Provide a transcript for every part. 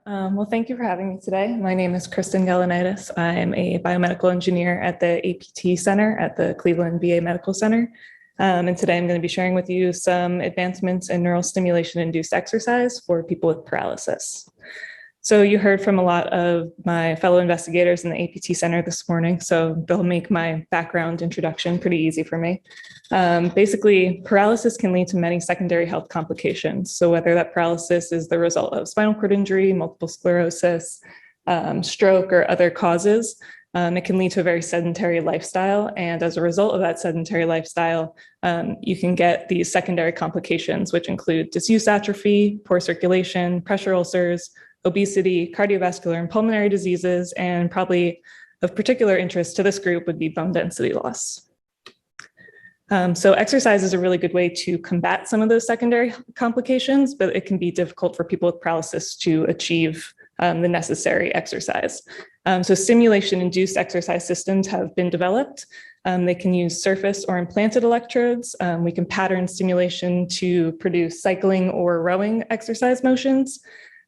Well, thank you for having me today. My name is Kristen Gelenitis. I am a biomedical engineer at the APT Center at the Cleveland VA Medical Center. And today I'm going to be sharing with you some advancements in neural stimulation-induced exercise for people with paralysis. So you heard from a lot of my fellow investigators in the APT Center this morning, so they'll make my background introduction pretty easy for me. Basically, paralysis can lead to many secondary health complications. So whether that paralysis is the result of spinal cord injury, multiple sclerosis, stroke, or other causes, it can lead to a very sedentary lifestyle. And as a result of that sedentary lifestyle, you can get these secondary complications, which include disuse atrophy, poor circulation, pressure ulcers, obesity, cardiovascular and pulmonary diseases, and probably of particular interest to this group would be bone density loss. So exercise is a really good way to combat some of those secondary complications, but it can be difficult for people with paralysis to achieve the necessary exercise. So stimulation-induced exercise systems have been developed. They can use surface or implanted electrodes. We can pattern stimulation to produce cycling or rowing exercise motions.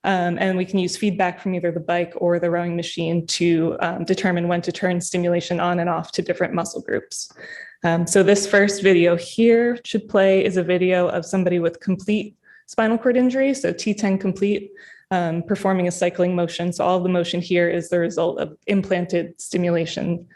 And we can use feedback from either the bike or the rowing machine to determine when to turn stimulation on and off to different muscle groups. So this first video here should play is a video of somebody with complete spinal cord injury, so T10 complete, performing a cycling motion. So all of the motion here is the result of implanted stimulation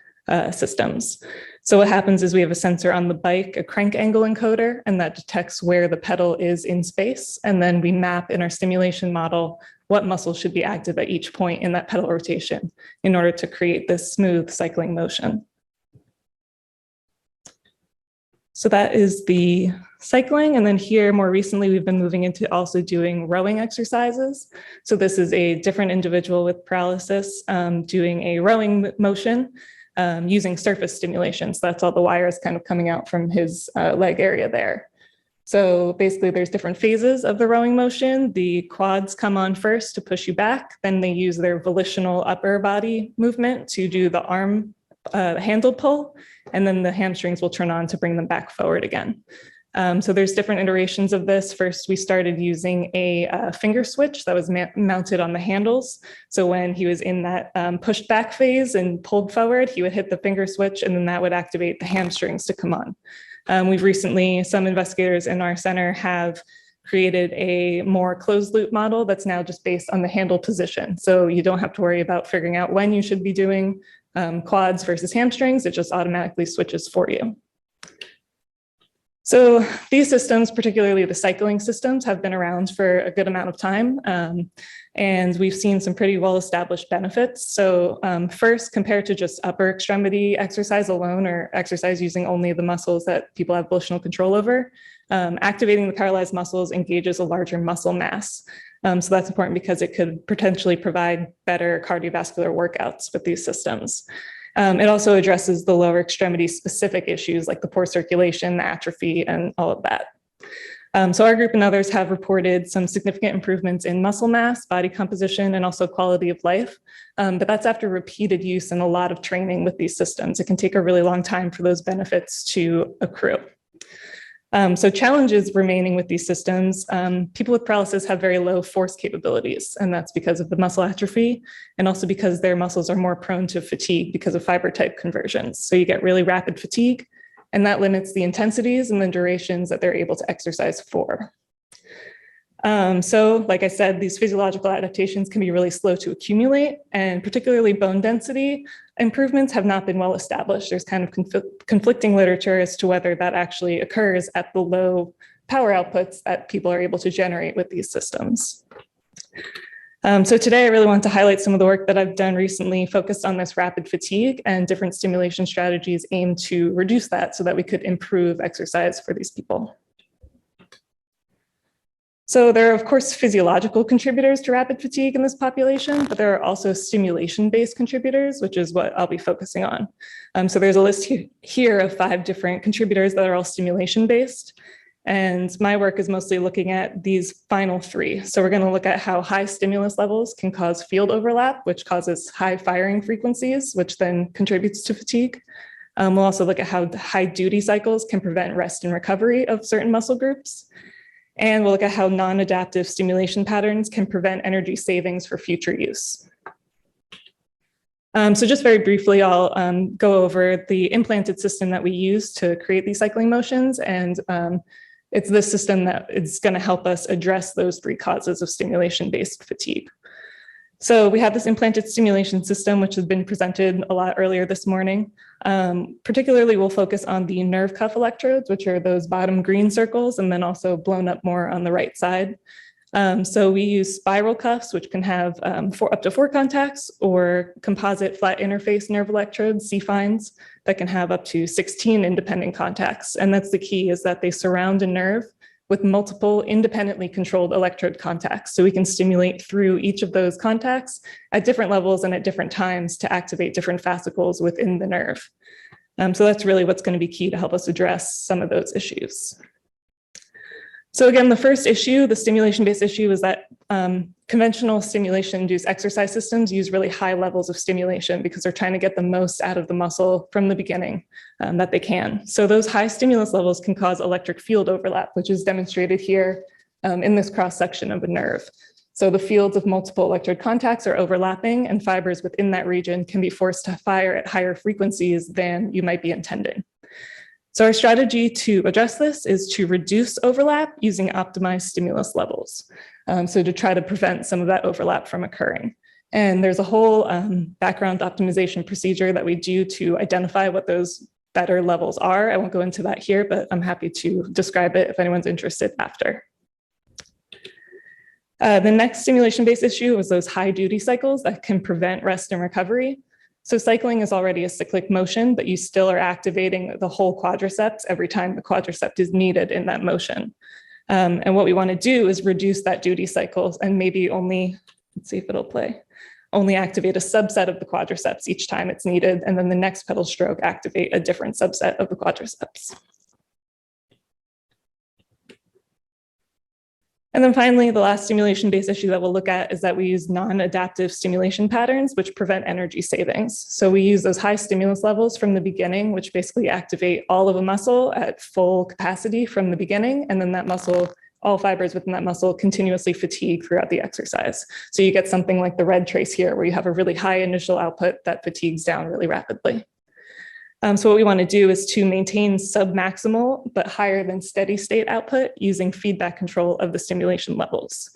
systems. So what happens is we have a sensor on the bike, a crank angle encoder, and that detects where the pedal is in space. And then we map in our stimulation model what muscles should be active at each point in that pedal rotation in order to create this smooth cycling motion. So that is the cycling. And then here, more recently, we've been moving into also doing rowing exercises. So this is a different individual with paralysis doing a rowing motion. Using surface stimulation. So that's all the wires kind of coming out from his leg area there. So basically there's different phases of the rowing motion. The quads come on first to push you back. Then they use their volitional upper body movement to do the arm handle pull. And then the hamstrings will turn on to bring them back forward again. So there's different iterations of this. First, we started using a finger switch that was mounted on the handles. So when he was in that pushed back phase and pulled forward, he would hit the finger switch and then that would activate the hamstrings to come on. We've recently, some investigators in our center have created a more closed loop model that's now just based on the handle position. So you don't have to worry about figuring out when you should be doing quads versus hamstrings. It just automatically switches for you. So these systems, particularly the cycling systems, have been around for a good amount of time. And we've seen some pretty well-established benefits. So first, compared to just upper extremity exercise alone or exercise using only the muscles that people have volitional control over, activating the paralyzed muscles engages a larger muscle mass. So that's important because it could potentially provide better cardiovascular workouts with these systems. It also addresses the lower extremity specific issues like the poor circulation, the atrophy, and all of that. So our group and others have reported some significant improvements in muscle mass, body composition, and also quality of life. But that's after repeated use and a lot of training with these systems. It can take a really long time for those benefits to accrue. So challenges remaining with these systems, people with paralysis have very low force capabilities, and that's because of the muscle atrophy, and also because their muscles are more prone to fatigue because of fiber type conversions. So you get really rapid fatigue, and that limits the intensities and the durations that they're able to exercise for. So like I said, these physiological adaptations can be really slow to accumulate, and particularly bone density improvements have not been well established. There's kind of conflicting literature as to whether that actually occurs at the low power outputs that people are able to generate with these systems. So today I really want to highlight some of the work that I've done recently focused on this rapid fatigue, and different stimulation strategies aim to reduce that so that we could improve exercise for these people. So there are, of course, physiological contributors to rapid fatigue in this population, but there are also stimulation-based contributors, which is what I'll be focusing on. So there's a list here of 5 different contributors that are all stimulation-based. And my work is mostly looking at these final 3. So we're going to look at how high stimulus levels can cause field overlap, which causes high firing frequencies, which then contributes to fatigue. We'll also look at how high duty cycles can prevent rest and recovery of certain muscle groups. And we'll look at how non-adaptive stimulation patterns can prevent energy savings for future use. So just very briefly, I'll go over the implanted system that we use to create these cycling motions. And it's this system that is going to help us address those three causes of stimulation-based fatigue. So we have this implanted stimulation system, which has been presented a lot earlier this morning. Particularly, we'll focus on the nerve cuff electrodes, which are those bottom green circles, and then also blown up more on the right side. So we use spiral cuffs, which can have up to 4 contacts, or composite flat interface nerve electrodes, C-fines, that can have up to 16 independent contacts. And that's the key, is that they surround a nerve with multiple independently controlled electrode contacts. So we can stimulate through each of those contacts at different levels and at different times to activate different fascicles within the nerve. So that's really what's going to be key to help us address some of those issues. So again, the first issue, the stimulation-based issue, is that conventional stimulation-induced exercise systems use really high levels of stimulation because they're trying to get the most out of the muscle from the beginning that they can. So those high stimulus levels can cause electric field overlap, which is demonstrated here in this cross-section of a nerve. So the fields of multiple electrode contacts are overlapping, and fibers within that region can be forced to fire at higher frequencies than you might be intending. So our strategy to address this is to reduce overlap using optimized stimulus levels. So to try to prevent some of that overlap from occurring. And there's a whole background optimization procedure that we do to identify what those better levels are. I won't go into that here, but I'm happy to describe it if anyone's interested after. The next stimulation-based issue is those high duty cycles that can prevent rest and recovery. So cycling is already a cyclic motion, but you still are activating the whole quadriceps every time the quadricep is needed in that motion. And what we want to do is reduce that duty cycles and maybe only, let's see if it'll play, only activate a subset of the quadriceps each time it's needed. And then the next pedal stroke activate a different subset of the quadriceps. And then finally, the last stimulation-based issue that we'll look at is that we use non-adaptive stimulation patterns, which prevent energy savings. So we use those high stimulus levels from the beginning, which basically activate all of a muscle at full capacity from the beginning. And then that muscle, all fibers within that muscle continuously fatigue throughout the exercise. So you get something like the red trace here, where you have a really high initial output that fatigues down really rapidly. So what we want to do is to maintain submaximal but higher than steady state output using feedback control of the stimulation levels.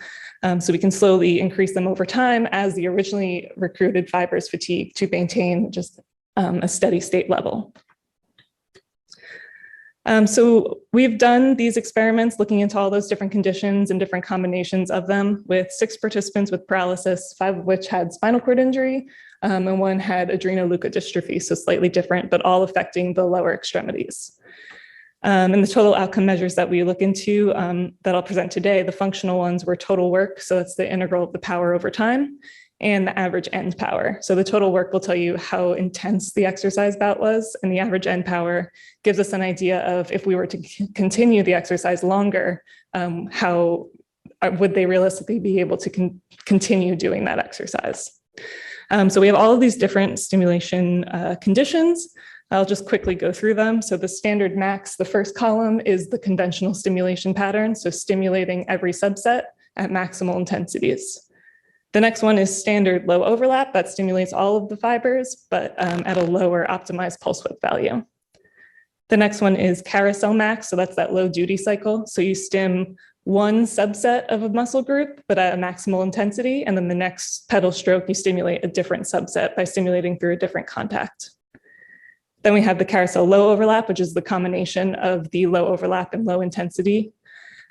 So we can slowly increase them over time as the originally recruited fibers fatigue to maintain just a steady state level. So we've done these experiments looking into all those different conditions and different combinations of them with 6 participants with paralysis, 5 of which had spinal cord injury, and 1 had adrenoleukodystrophy, so slightly different, but all affecting the lower extremities. And the total outcome measures that we look into that I'll present today, the functional ones were total work, so that's the integral of the power over time, and the average end power. So the total work will tell you how intense the exercise bout was, and the average end power gives us an idea of if we were to continue the exercise longer, how would they realistically be able to continue doing that exercise. So we have all of these different stimulation conditions. I'll just quickly go through them. So the standard max, the first column is the conventional stimulation pattern, so stimulating every subset at maximal intensities. The next one is standard low overlap, that stimulates all of the fibers, but at a lower optimized pulse width value. The next one is carousel max, so that's that low duty cycle. So you stim one subset of a muscle group, but at a maximal intensity. And then the next pedal stroke, you stimulate a different subset by stimulating through a different contact. Then we have the carousel low overlap, which is the combination of the low overlap and low intensity.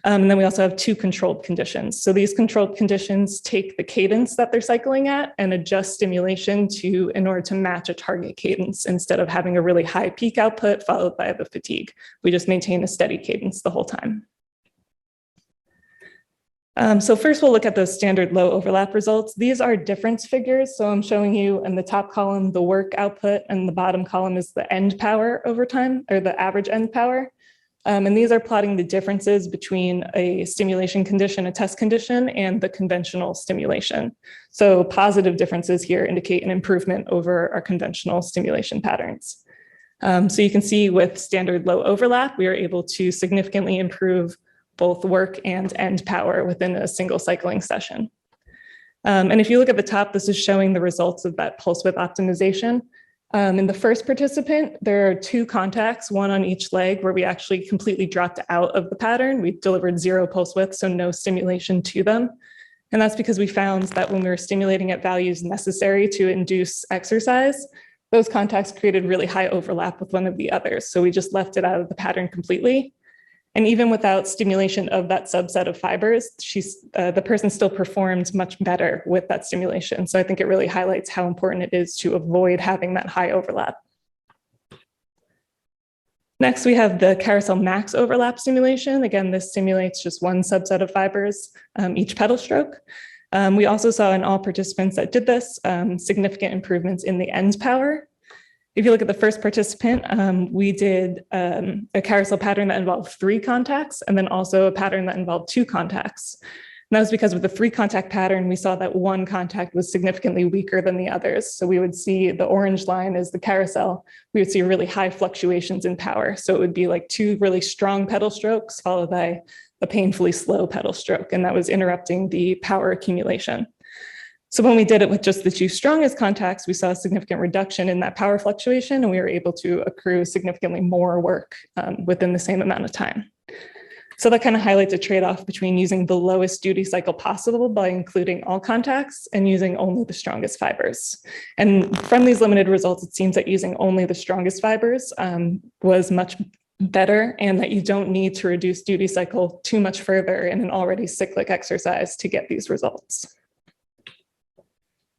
And then we also have 2 controlled conditions. So these controlled conditions take the cadence that they're cycling at and adjust stimulation in order to match a target cadence instead of having a really high peak output followed by the fatigue. We just maintain a steady cadence the whole time. So first we'll look at those standard low overlap results. These are difference figures. So I'm showing you in the top column, the work output, and the bottom column is the end power over time, or the average end power. And these are plotting the differences between a stimulation condition, a test condition, and the conventional stimulation. So positive differences here indicate an improvement over our conventional stimulation patterns. So you can see with standard low overlap, we are able to significantly improve both work and end power within a single cycling session. And if you look at the top, this is showing the results of that pulse width optimization. In the first participant, there are 2 contacts, one on each leg, where we actually completely dropped out of the pattern. We delivered 0 pulse width, so no stimulation to them. And that's because we found that when we were stimulating at values necessary to induce exercise, those contacts created really high overlap with one of the others. So we just left it out of the pattern completely. And even without stimulation of that subset of fibers, the person still performed much better with that stimulation. So I think it really highlights how important it is to avoid having that high overlap. Next, we have the carousel max overlap stimulation. Again, this simulates just one subset of fibers, each pedal stroke. We also saw in all participants that did this, significant improvements in the end power. If you look at the first participant, we did a carousel pattern that involved 3 contacts, and then also a pattern that involved 2 contacts. And that was because with the 3 contact pattern, we saw that one contact was significantly weaker than the others. So we would see the orange line as the carousel. We would see really high fluctuations in power. So it would be like 2 really strong pedal strokes followed by a painfully slow pedal stroke. And that was interrupting the power accumulation. So when we did it with just the 2 strongest contacts, we saw a significant reduction in that power fluctuation, and we were able to accrue significantly more work within the same amount of time. So that kind of highlights a trade-off between using the lowest duty cycle possible by including all contacts and using only the strongest fibers. And from these limited results, it seems that using only the strongest fibers was much better, and that you don't need to reduce duty cycle too much further in an already cyclic exercise to get these results.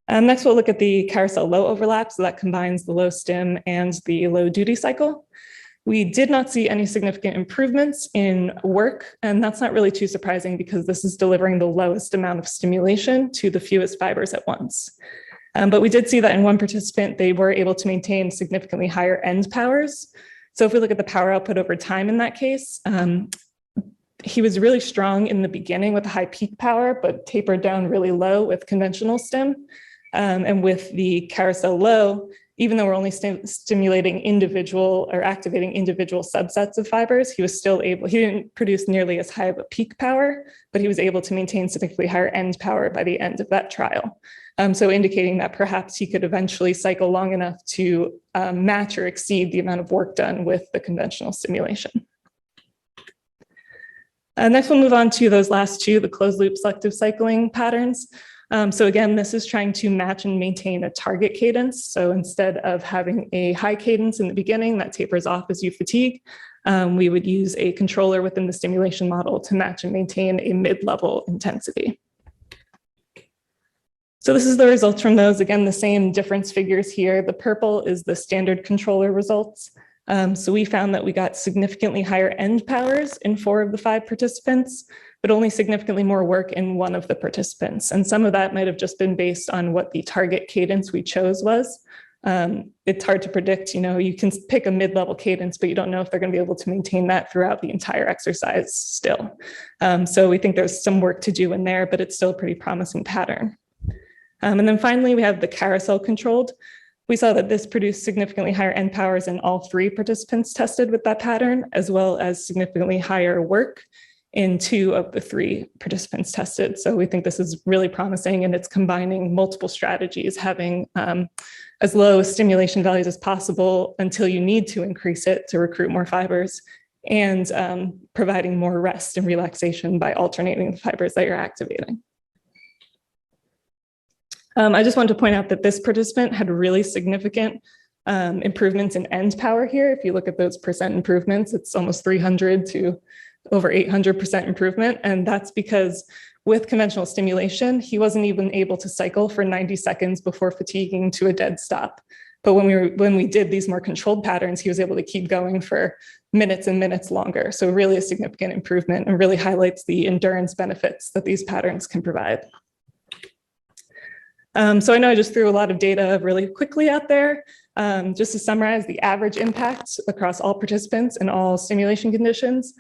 Next, we'll look at the carousel low overlap. So that combines the low stim and the low duty cycle. We did not see any significant improvements in work, and that's not really too surprising because this is delivering the lowest amount of stimulation to the fewest fibers at once. But we did see that in one participant, they were able to maintain significantly higher end powers. So if we look at the power output over time in that case, he was really strong in the beginning with a high peak power, but tapered down really low with conventional stim. And with the carousel low, even though we're only stimulating individual or activating individual subsets of fibers, he was still able, he didn't produce nearly as high of a peak power, but he was able to maintain significantly higher end power by the end of that trial. So indicating that perhaps he could eventually cycle long enough to match or exceed the amount of work done with the conventional stimulation. Next, we'll move on to those last 2, the closed loop selective cycling patterns. So again, this is trying to match and maintain a target cadence. So instead of having a high cadence in the beginning that tapers off as you fatigue, we would use a controller within the stimulation model to match and maintain a mid-level intensity. So this is the results from those. Again, the same difference figures here. The purple is the standard controller results. So we found that we got significantly higher end powers in 4 of the 5 participants, but only significantly more work in 1 of the participants. And some of that might have just been based on what the target cadence we chose was. It's hard to predict, you can pick a mid-level cadence, but you don't know if they're going to be able to maintain that throughout the entire exercise still. So we think there's some work to do in there, but it's still a pretty promising pattern. And then finally, we have the carousel controlled. We saw that this produced significantly higher end powers in all 3 participants tested with that pattern, as well as significantly higher work in 2 of the 3 participants tested. So we think this is really promising, and it's combining multiple strategies, having as low stimulation values as possible until you need to increase it to recruit more fibers, and providing more rest and relaxation by alternating the fibers that you're activating. I just wanted to point out that this participant had really significant improvements in end power here. If you look at those percent improvements, it's almost 300 to over 800% improvement. And that's because with conventional stimulation, he wasn't even able to cycle for 90 seconds before fatiguing to a dead stop. But when we did these more controlled patterns, he was able to keep going for minutes and minutes longer. So really a significant improvement, and really highlights the endurance benefits that these patterns can provide. So I know I just threw a lot of data really quickly out there. Just to summarize the average impact across all participants and all stimulation conditions,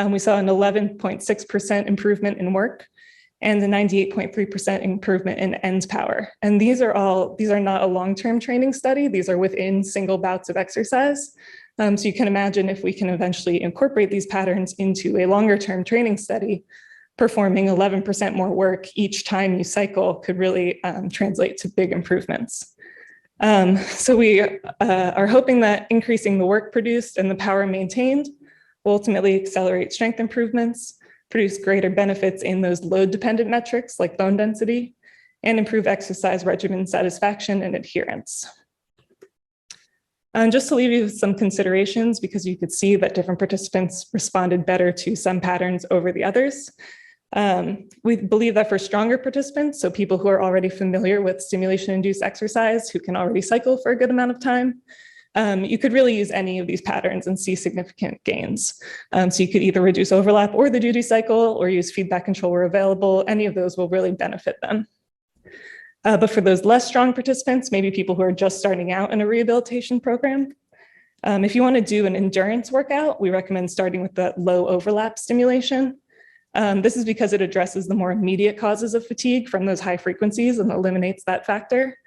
we saw an 11.6% improvement in work and a 98.3% improvement in end power. And these are not a long-term training study. These are within single bouts of exercise. So you can imagine if we can eventually incorporate these patterns into a longer-term training study, performing 11% more work each time you cycle could really translate to big improvements. So we are hoping that increasing the work produced and the power maintained will ultimately accelerate strength improvements, produce greater benefits in those load-dependent metrics like bone density, and improve exercise regimen satisfaction and adherence. And just to leave you with some considerations, because you could see that different participants responded better to some patterns over the others. We believe that for stronger participants, so people who are already familiar with stimulation-induced exercise, who can already cycle for a good amount of time, you could really use any of these patterns and see significant gains. So you could either reduce overlap or the duty cycle, or use feedback control where available. Any of those will really benefit them. But for those less strong participants, maybe people who are just starting out in a rehabilitation program, if you want to do an endurance workout, we recommend starting with the low overlap stimulation. This is because it addresses the more immediate causes of fatigue from those high frequencies and eliminates that factor.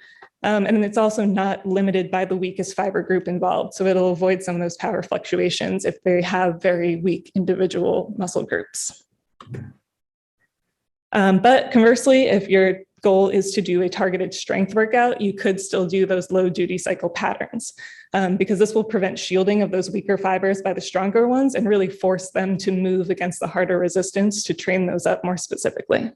And it's also not limited by the weakest fiber group involved. So it'll avoid some of those power fluctuations if they have very weak individual muscle groups. But conversely, if your goal is to do a targeted strength workout, you could still do those low duty cycle patterns because this will prevent shielding of those weaker fibers by the stronger ones and really force them to move against the harder resistance to train those up more specifically.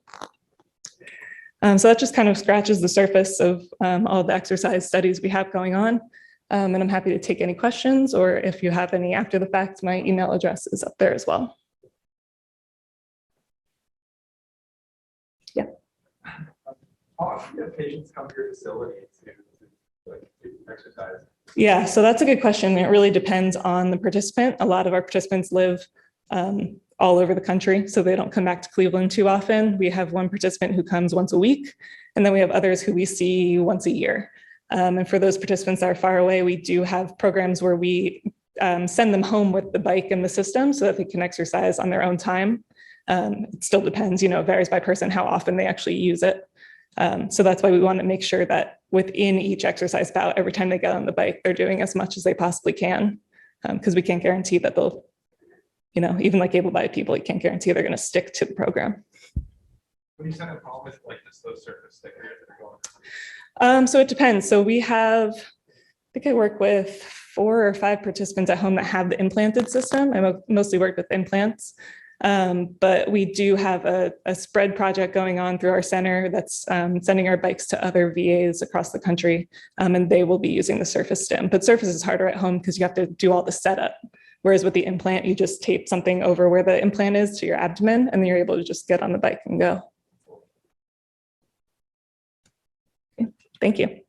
So that just kind of scratches the surface of all the exercise studies we have going on. And I'm happy to take any questions, or if you have any after the fact, my email address is up there as well. Yeah. How often do patients come to your facility to do exercise? Yeah, so that's a good question. It really depends on the participant. A lot of our participants live all over the country, so they don't come back to Cleveland too often. We have one participant who comes once a week, and then we have others who we see once a year. And for those participants that are far away, we do have programs where we send them home with the bike and the system so that they can exercise on their own time. It still depends, it varies by person how often they actually use it. So that's why we want to make sure that within each exercise bout, every time they get on the bike, they're doing as much as they possibly can, because we can't guarantee that they'll, even like able-bodied people, you can't guarantee they're going to stick to the program. When you send them home with like just those surface stickers that are going? So it depends. So we have, I think I work with 4 or 5 participants at home that have the implanted system. I mostly work with implants. But we do have a spread project going on through our center that's sending our bikes to other VAs across the country, and they will be using the surface stim. But surface is harder at home because you have to do all the setup. Whereas with the implant, you just tape something over where the implant is to your abdomen, and then you're able to just get on the bike and go. Okay. Thank you.